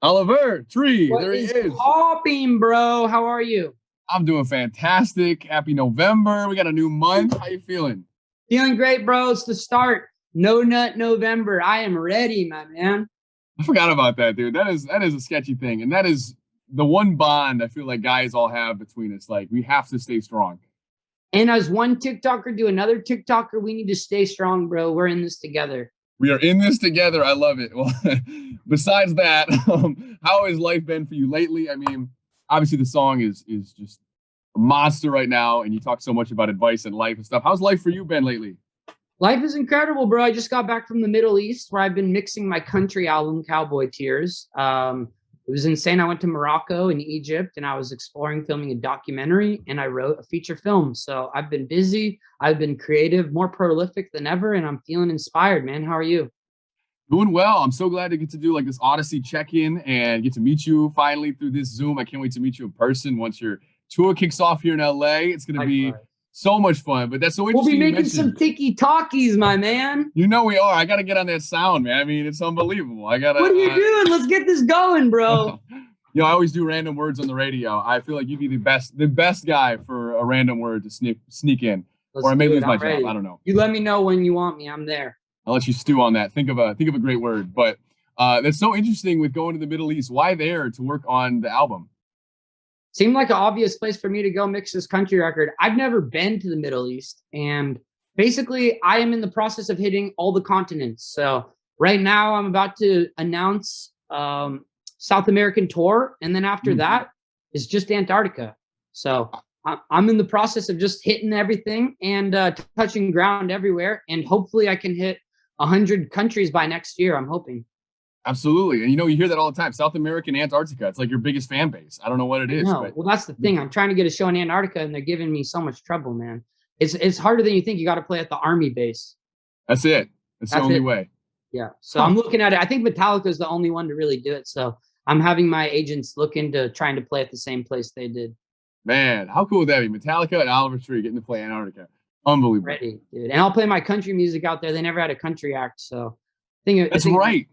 Oliver Tree, What there he is is. popping, bro? How are you? I'm doing fantastic. Happy November. We got a new month. How you feeling? Feeling great, bro. It's the start. No Nut November. I am ready, my man. I forgot about that, dude. That is a sketchy thing, and that is the one bond I feel like guys all have between us. Like we have to stay strong. And as one TikToker do another TikToker, we need to stay strong, bro. We're in this together. We are in this together. I love it. Well, besides that, how has life been for you lately? I mean, obviously the song is just a monster right now, and you talk so much about advice and life and stuff. How's life for you been lately? Life is incredible, bro. I just got back from the Middle East where I've been mixing my country album, Cowboy Tears. It was insane. I went to Morocco and Egypt and I was exploring filming a documentary and I wrote a feature film. So I've been busy. I've been creative, more prolific than ever. And I'm feeling inspired, man. How are you? Doing well. I'm so glad to get to do like this Audacy check-in and get to meet you finally through this Zoom. I can't wait to meet you in person once your tour kicks off here in LA. It's going to be Likewise. so much fun. But that's so We'll be interesting you making some mentioned. tiki talkies, my man. You know we are. I got to get on that sound, man. I mean, it's unbelievable. I got to. What are you doing? Let's get this going, bro. I always do random words on the radio. I feel like you'd be the best guy for a random word to sneak in, Let's or I may do lose it. my I'm job. ready. I don't know. You let me know when you want me. I'm there. I'll let you stew on that. Think of a great word. But that's so interesting with going to the Middle East. Why there to work on the album? Seemed like an obvious place for me to go mix this country record. I've never been to the Middle East, and basically, I am in the process of hitting all the continents. So right now, I'm about to announce South American tour, and then after that is just Antarctica. So I'm in the process of just hitting everything and touching ground everywhere, and hopefully, I can hit 100 countries by next year. I'm hoping. Absolutely. And you hear that all the time. South America and Antarctica. It's like your biggest fan base. I don't know what it is, No, but well, that's the thing. I'm trying to get a show in Antarctica, and they're giving me so much trouble, man. It's harder than you think. You got to play at the army base. that's it. That's the That's only it. way. Yeah. So Huh. I'm looking at it. I think Metallica is the only one to really do it. So I'm having my agents look into trying to play at the same place they did. Man, how cool would that be? Metallica and Oliver Tree getting to play Antarctica. Unbelievable. Ready, dude. And I'll play my country music out there. They never had a country act, so I That's think right.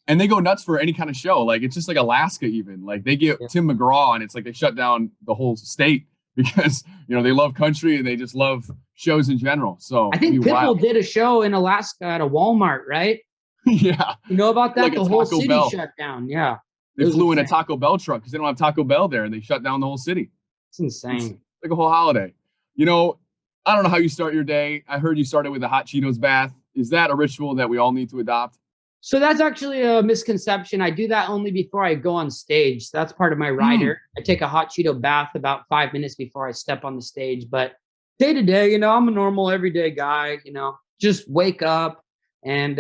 And they go nuts for any kind of show. Like it's just like Alaska, even. Like they get yeah. Tim McGraw, and it's like they shut down the whole state because they love country and they just love shows in general. So I it'd be think Pitbull wild. did a show in Alaska at a Walmart, right? Yeah, You know about that? like a The whole Taco city Bell. shut down. Yeah, it They was flew in a insane. Taco Bell truck because they don't have Taco Bell there, and they shut down the whole city. It's It's insane. like a whole holiday. You know, I don't know how you start your day. I heard you started with a hot Cheetos bath. Is that a ritual that we all need to adopt? So that's actually a misconception. I do that only before I go on stage. That's part of my Mm, rider. I take a hot Cheeto bath about 5 minutes before I step on the stage. But day to day, I'm a normal everyday guy, just wake up and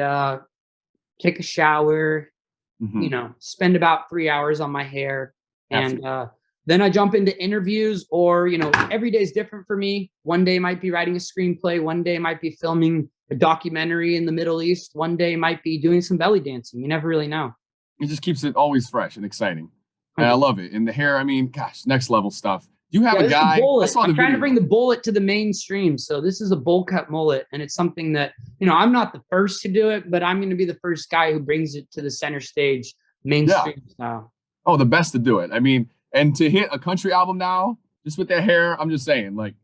take a shower, hmm spend about 3 hours on my hair. And Absolutely. then I jump into interviews or, every day is different for me. One day might be writing a screenplay. One day might be filming a documentary in the Middle East. One day might be doing some belly dancing. You never really know. It just keeps it always fresh and exciting. And I 100. love it. And the hair, I mean, gosh, next level stuff. Do you have Yeah, a this is a guy? I bullet. saw I'm the trying to bring video. the bullet to the mainstream. So this is a bowl cut mullet, and it's something that I'm not the first to do it, but I'm going to be the first guy who brings it to the center stage, Yeah. mainstream style. Oh, the best to do it. I mean, and to hit a country album now, just with that hair, I'm just saying, like,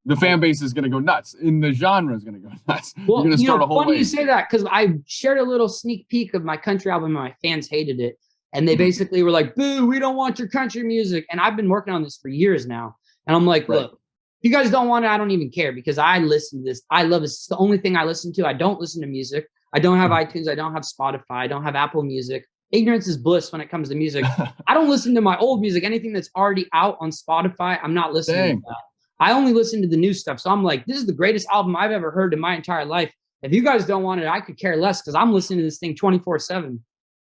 the fan base is going to go nuts. And the genre is going to go nuts. You're Well, going to start a whole funny you wave. say that because I shared a little sneak peek of my country album, and my fans hated it, and they Mhm. basically were like, "Boo, we don't want your country music." And I've been working on this for years now, and I'm like, Right. "Look, if you guys don't want it, I don't even care because I listen to this. I love it. It's the only thing I listen to. I don't listen to music. I don't have iTunes. I don't have Spotify. I don't have Apple Music. Ignorance is bliss when it comes to music. I don't listen to my old music. Anything that's already out on Spotify, I'm not listening to Dang. that. I only listen to the new stuff. So I'm like, this is the greatest album I've ever heard in my entire life. If you guys don't want it, I could care less because I'm listening to this thing 24/7,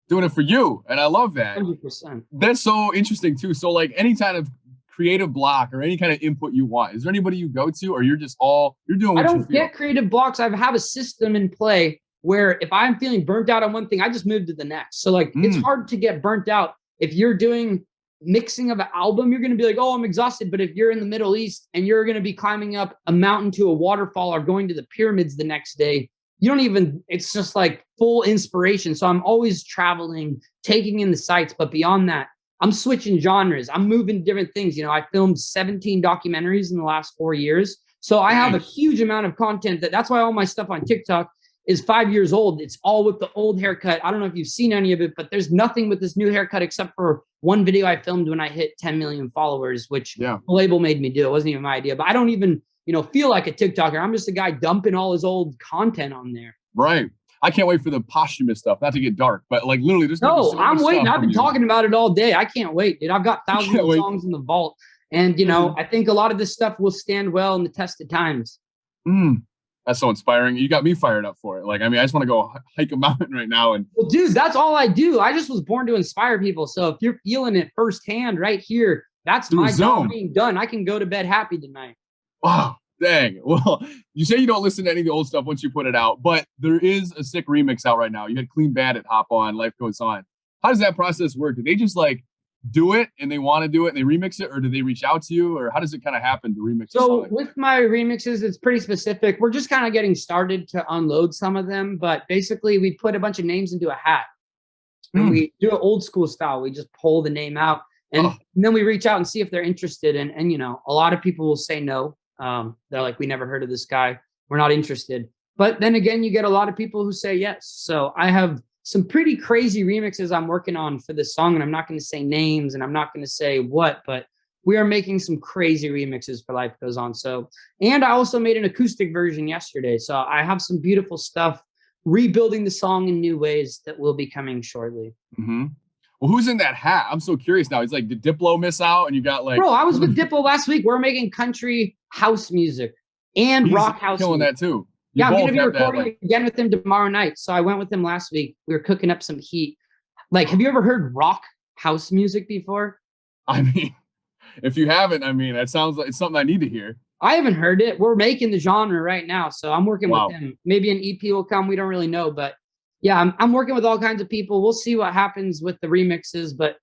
Doing it for you. And I love that. 100%. That's so interesting, too. So, like, any kind of creative block or any kind of input you want, is there anybody you go to, or you're doing I what you don't feel? get creative blocks. I have a system in play where if I'm feeling burnt out on one thing, I just move to the next. So like it's Mm, hard to get burnt out. If you're doing mixing of an album, you're going to be like, oh, I'm exhausted. But if you're in the Middle East and you're going to be climbing up a mountain to a waterfall or going to the pyramids the next day, you don't even, it's just like full inspiration. So I'm always traveling, taking in the sights. But beyond that, I'm switching genres. I'm moving different things. You know, I filmed 17 documentaries in the last 4 years. So I have a huge amount of content that's why all my stuff on TikTok is 5 years old. It's all with the old haircut. I don't know if you've seen any of it, but there's nothing with this new haircut except for one video I filmed when I hit 10 million followers, which the label made me do. It wasn't even my idea, but I don't even, feel like a TikToker. I'm just a guy dumping all his old content on there. Right. I can't wait for the posthumous stuff. Not to get dark, but like literally, there's no. I'm waiting. I've been talking about it all day. I can't wait, dude. I've got thousands of songs in the vault, and I think a lot of this stuff will stand well in the test of times. That's so inspiring. You got me fired up for it. Like, I mean, I just want to go hike a mountain right now. And well, dude, that's all I do. I just was born to inspire people. So if you're feeling it firsthand right here, that's my job being done. I can go to bed happy tonight. Wow. Dang. Well, you say you don't listen to any of the old stuff once you put it out, but there is a sick remix out right now. You had Clean Bandit hop on, Life Goes On. How does that process work? Do they just like do it and they want to do it and they remix it, or do they reach out to you, or how does it kind of happen to remix? So with my remixes, it's pretty specific. We're just kind of getting started to unload some of them, but basically we put a bunch of names into a hat and we do it old school style. We just pull the name out and then we reach out and see if they're interested. And a lot of people will say no. They're like, we never heard of this guy. We're not interested. But then again, you get a lot of people who say yes. So I have some pretty crazy remixes I'm working on for this song, and I'm not going to say names and I'm not going to say what, but we are making some crazy remixes for Life Goes On. So, and I also made an acoustic version yesterday. So I have some beautiful stuff rebuilding the song in new ways that will be coming shortly. Well, who's in that hat? I'm so curious now. He's like, did Diplo miss out? And you got like, bro, I was with Diplo last week. We're making country house music and rock house killing music. That too. Yeah, I'm going to be recording again with him tomorrow night. So I went with him last week. We were cooking up some heat. Like, have you ever heard rock house music before? I mean, if you haven't, I mean, it sounds like it's something I need to hear. I haven't heard it. We're making the genre right now. So I'm working with him. Maybe an EP will come. We don't really know. But yeah, I'm working with all kinds of people. We'll see what happens with the remixes. But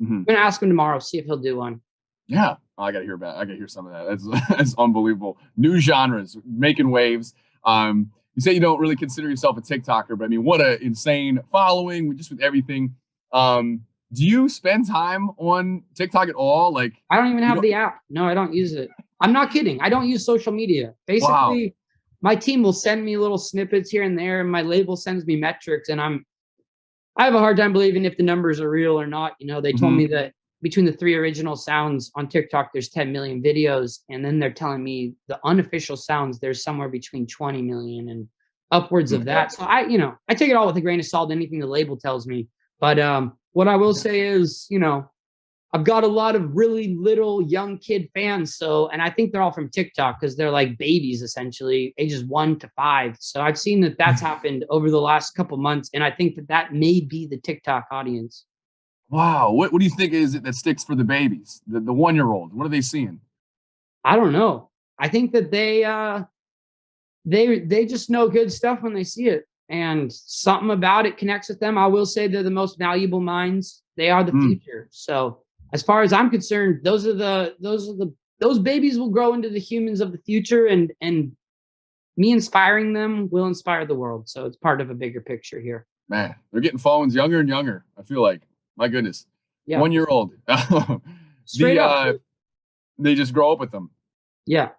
I'm going to ask him tomorrow, see if he'll do one. Yeah. I got to hear about it. I got to hear some of that. That's unbelievable. New genres, making waves. You say you don't really consider yourself a TikToker, but I mean, what an insane following just with everything. Do you spend time on TikTok at all? Like, I don't even have the app. No, I don't use it. I'm not kidding. I don't use social media. Basically, my team will send me little snippets here and there, and my label sends me metrics, and I have a hard time believing if the numbers are real or not. They told me that between the 3 original sounds on TikTok, there's 10 million videos. And then they're telling me the unofficial sounds, there's somewhere between 20 million and upwards of that. So I take it all with a grain of salt, anything the label tells me. But what I will say is, I've got a lot of really little young kid fans. So, and I think they're all from TikTok because they're like babies, essentially, ages 1 to 5. So I've seen that that's happened over the last couple months. And I think that may be the TikTok audience. Wow. What do you think is it that sticks for the babies, the 1-year-olds? What are they seeing? I don't know. I think that they just know good stuff when they see it, and something about it connects with them. I will say they're the most valuable minds. They are the future. So as far as I'm concerned, those babies will grow into the humans of the future, and me inspiring them will inspire the world. So it's part of a bigger picture here. Man, they're getting phones younger and younger. I feel like. My goodness. Yeah. 1-year-old. Straight up. They just grow up with them. Yeah.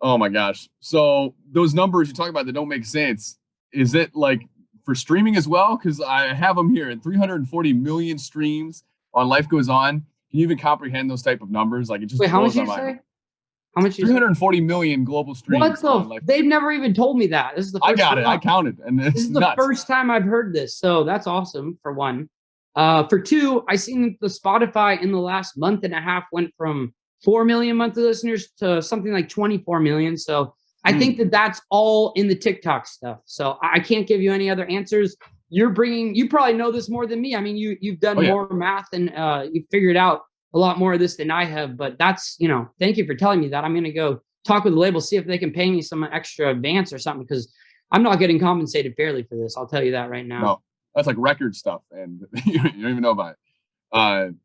Oh my gosh. So those numbers you talk about that don't make sense, is it like for streaming as well? Because I have them here at 340 million streams on Life Goes On. Can you even comprehend those type of numbers? Like, it just how much did you say? How much? 340 million global streams. They've never even told me that. This is the first I got it. I counted, and this is the first time I've heard this. So that's awesome. For one. For two, I seen that the Spotify in the last month and a half went from 4 million monthly listeners to something like 24 million. So I think that that's all in the TikTok stuff. So I can't give you any other answers. You probably know this more than me. I mean, you've done more math and you've figured out a lot more of this than I have, but that's, thank you for telling me that. I'm going to go talk with the label, see if they can pay me some extra advance or something, because I'm not getting compensated fairly for this. I'll tell you that right now. No. That's like record stuff, and you don't even know about it.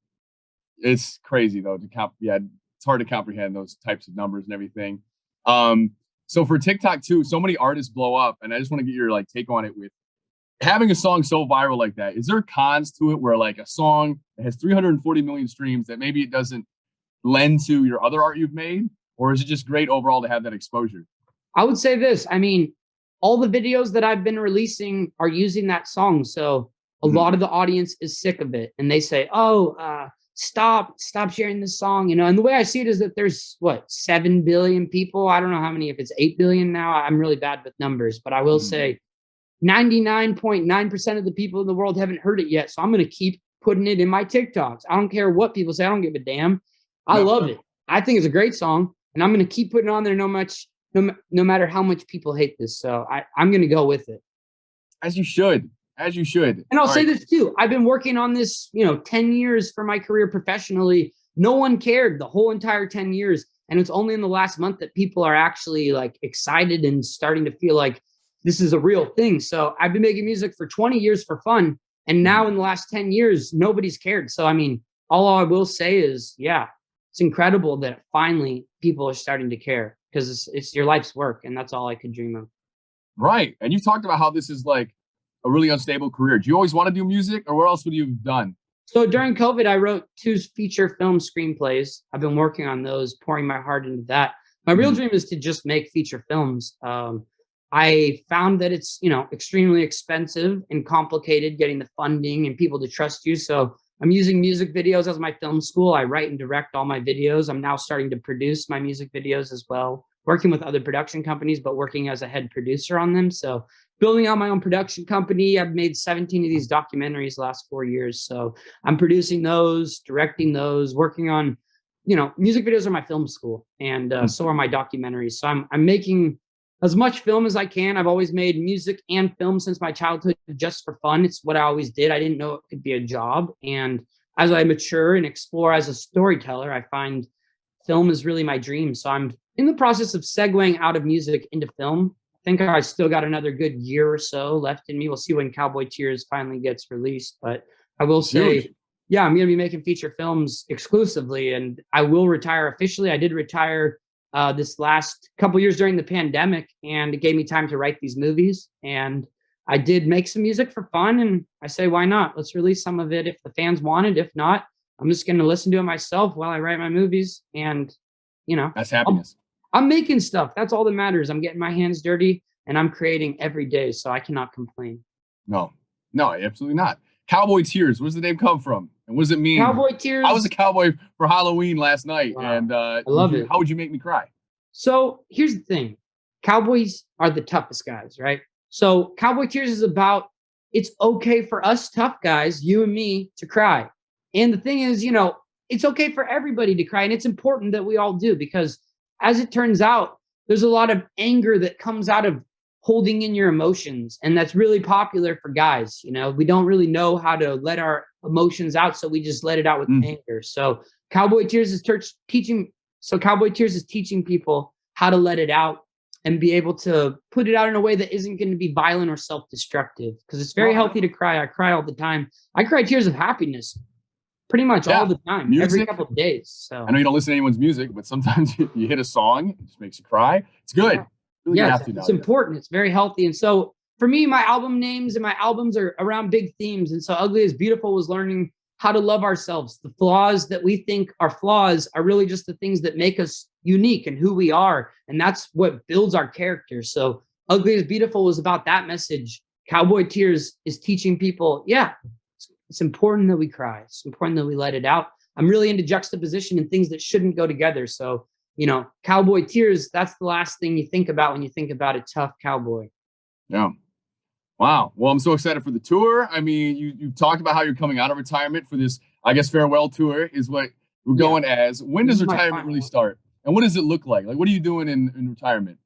It's crazy though it's hard to comprehend those types of numbers and everything. So for TikTok too, so many artists blow up, and I just want to get your like take on it with having a song so viral like that. Is there cons to it where like a song that has 340 million streams that maybe it doesn't lend to your other art you've made, or is it just great overall to have that exposure? I would say this. I mean, all the videos that I've been releasing are using that song. So a lot of the audience is sick of it. And they say, oh, stop sharing this song. You know, and the way I see it is that there's what, 7 billion people. I don't know how many, if it's 8 billion now. I'm really bad with numbers, but I will say 99.9% of the people in the world haven't heard it yet. So I'm going to keep putting it in my TikToks. I don't care what people say. I don't give a damn. I love it. I think it's a great song, and I'm going to keep putting it on there no matter how much people hate this. So I'm going to go with it. As you should. As you should. And I'll say this too. I've been working on this, 10 years for my career professionally. No one cared the whole entire 10 years. And it's only in the last month that people are actually like excited and starting to feel like this is a real thing. So I've been making music for 20 years for fun. And now in the last 10 years, nobody's cared. So, I mean, all I will say is, yeah, it's incredible that finally people are starting to care because it's your life's work. And that's all I could dream of. Right. And you talked about how this is like a really unstable career. Do you always want to do music, or what else would you have done? So during COVID, I wrote 2 feature film screenplays. I've been working on those, pouring my heart into that. My real dream is to just make feature films. I found that it's, extremely expensive and complicated getting the funding and people to trust you. So I'm using music videos as my film school. I write and direct all my videos. I'm now starting to produce my music videos as well, working with other production companies, but working as a head producer on them. So building out my own production company. I've made 17 of these documentaries the last 4 years. So I'm producing those, directing those, working on, music videos are my film school, and so are my documentaries. So I'm making as much film as I can. I've always made music and film since my childhood just for fun. It's what I always did. I didn't know it could be a job. And as I mature and explore as a storyteller, I find film is really my dream. So I'm in the process of segueing out of music into film. I think I still got another good year or so left in me. We'll see when Cowboy Tears finally gets released. But I will say, yeah, I'm going to be making feature films exclusively, and I will retire officially. I did retire this last couple years during the pandemic, and it gave me time to write these movies. And I did make some music for fun, and I say, why not? Let's release some of it if the fans want it. If not, I'm just going to listen to it myself while I write my movies. And, that's happiness. I'm making stuff. That's all that matters. I'm getting my hands dirty, and I'm creating every day. So I cannot complain. No, absolutely not. Cowboy Tears. Where's the name come from? And what does it mean? Cowboy Tears. I was a cowboy for Halloween last night. Wow. And I love it. How would you make me cry? So here's the thing. Cowboys are the toughest guys, right? So Cowboy Tears is about, it's okay for us tough guys, you and me, to cry. And the thing is, it's okay for everybody to cry. And it's important that we all do, because as it turns out, there's a lot of anger that comes out of holding in your emotions. And that's really popular for guys. We don't really know how to let our emotions out. So we just let it out with anger. So Cowboy Tears is teaching people how to let it out and be able to put it out in a way that isn't going to be violent or self-destructive, because it's very healthy to cry. I cry all the time. I cry tears of happiness pretty much all the time, every couple of days. So I know you don't listen to anyone's music, but sometimes you hit a song, it just makes you cry. It's good. It's important. It's very healthy. And so for me, my album names and my albums are around big themes. And so Ugly is Beautiful was learning how to love ourselves. The flaws that we think are flaws are really just the things that make us unique and who we are. And that's what builds our character. So Ugly is Beautiful was about that message. Cowboy Tears is teaching people, it's important that we cry. It's important that we let it out. I'm really into juxtaposition and things that shouldn't go together. So, Cowboy Tears, that's the last thing you think about when you think about a tough cowboy. Yeah. Wow. Well, I'm so excited for the tour. I mean, you talked about how you're coming out of retirement for this, I guess, farewell tour is what we're going as. When does retirement really start? And what does it look like? Like, what are you doing in retirement?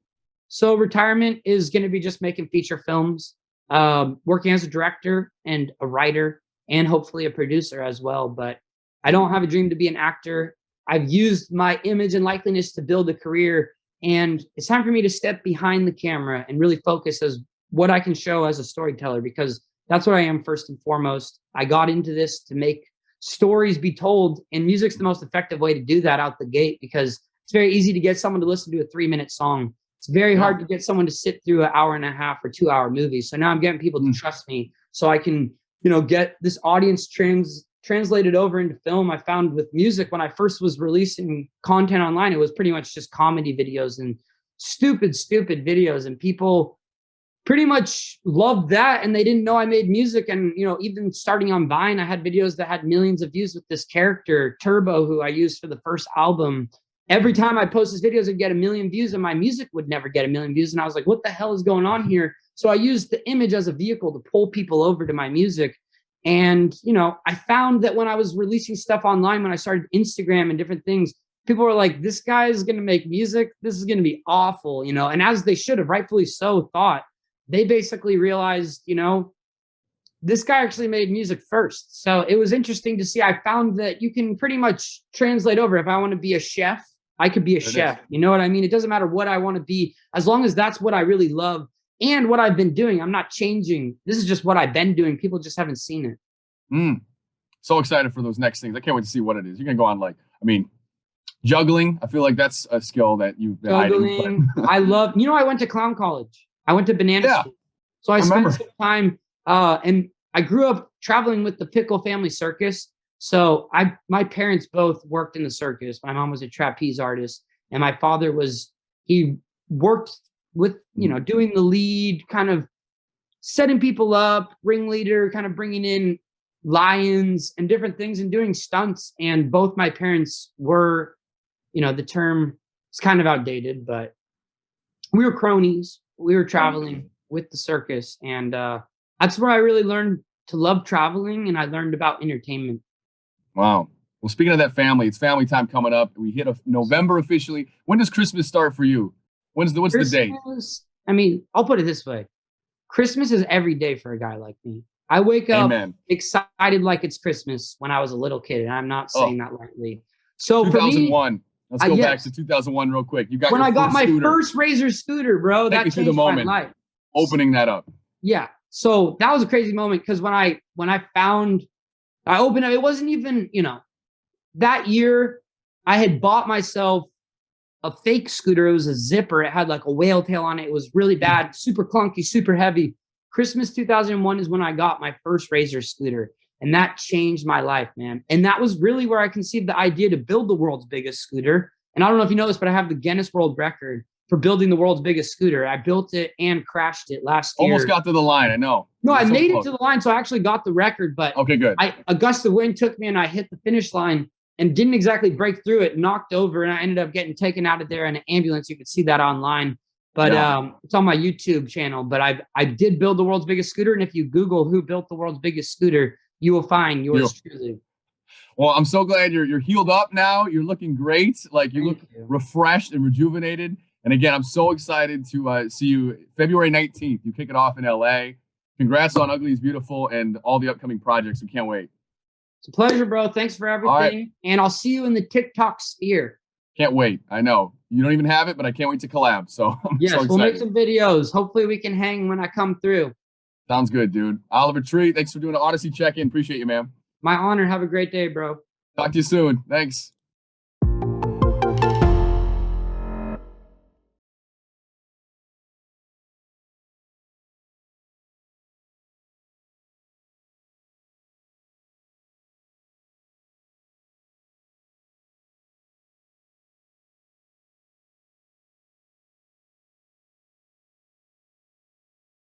So retirement is going to be just making feature films, working as a director and a writer, and hopefully a producer as well. But I don't have a dream to be an actor. I've used my image and likeliness to build a career, and it's time for me to step behind the camera and really focus as what I can show as a storyteller, because that's what I am first and foremost. I got into this to make stories be told, and music's the most effective way to do that out the gate, because it's very easy to get someone to listen to a 3-minute song. It's very hard to get someone to sit through an hour and a half or 2 hour movie. So now I'm getting people to trust me so I can, get this audience translated over into film. I found with music, when I first was releasing content online, it was pretty much just comedy videos and stupid videos, and people pretty much loved that, and they didn't know I made music. And even starting on Vine, I had videos that had millions of views with this character Turbo, who I used for the first album. Every time I post his videos, I'd get 1 million views, and my music would never get 1 million views. And I was like, what the hell is going on here? So I used the image as a vehicle to pull people over to my music. And I found that when I was releasing stuff online, when I started Instagram and different things, people were like, this guy is going to make music, this is going to be awful, and as they should have, rightfully so, thought. They basically realized, this guy actually made music first. So it was interesting to see. I found that you can pretty much translate over. If I want to be a chef, I could be a chef. You know what I mean? It doesn't matter what I want to be, as long as that's what I really love and what I've been doing. I'm not changing. This is just what I've been doing. People just haven't seen it. So excited for those next things. I can't wait to see what it is. You're going to go on juggling. I feel like that's a skill that you've been hiding. I love, I went to clown college. I went to banana school. So I spent some time, and I grew up traveling with the Pickle Family Circus. So my parents both worked in the circus. My mom was a trapeze artist, and my father he worked with, doing the lead, kind of setting people up, ringleader, kind of bringing in lions and different things and doing stunts. And both my parents were, the term is kind of outdated, but we were cronies. We were traveling with the circus, and that's where I really learned to love traveling, and I learned about entertainment. Wow. Well, speaking of that family, it's family time coming up. We hit November officially. When does Christmas start for you? What's the date? I mean, I'll put it this way. Christmas is every day for a guy like me. I wake up excited like it's Christmas when I was a little kid, and I'm not saying that lightly. So 2001. Let's go back to 2001 real quick. You got when I got my first Razor scooter, bro. That changed my life. Opening that up. Yeah. So that was a crazy moment, because when I opened it, it wasn't even, that year I had bought myself a fake scooter. It was a zipper. It had like a whale tail on it. It was really bad, super clunky, super heavy. Christmas 2001 is when I got my first Razor scooter. And that changed my life, man. And that was really where I conceived the idea to build the world's biggest scooter. And I don't know if you know this, but I have the Guinness World Record for building the world's biggest scooter. I built it and crashed it last year. Almost got to the line, I know. No, I made it to the line, so I actually got the record. But okay, good. A gust of wind took me, and I hit the finish line and didn't exactly break through it, knocked over, and I ended up getting taken out of there in an ambulance. You could see that online. But it's on my YouTube channel. But I did build the world's biggest scooter, and if you Google who built the world's biggest scooter, you will find yours truly. Well, I'm so glad you're healed up now. You're looking great. Like you look refreshed and rejuvenated. And again, I'm so excited to see you February 19th. You kick it off in LA. Congrats on Ugly is Beautiful and all the upcoming projects. We can't wait. It's a pleasure, bro. Thanks for everything. Right. And I'll see you in the TikTok sphere. Can't wait. I know. You don't even have it, but I can't wait to collab. So yes, so we'll make some videos. Hopefully we can hang when I come through. Sounds good, dude. Oliver Tree, thanks for doing an Audacy check-in. Appreciate you, man. My honor. Have a great day, bro. Talk to you soon. Thanks.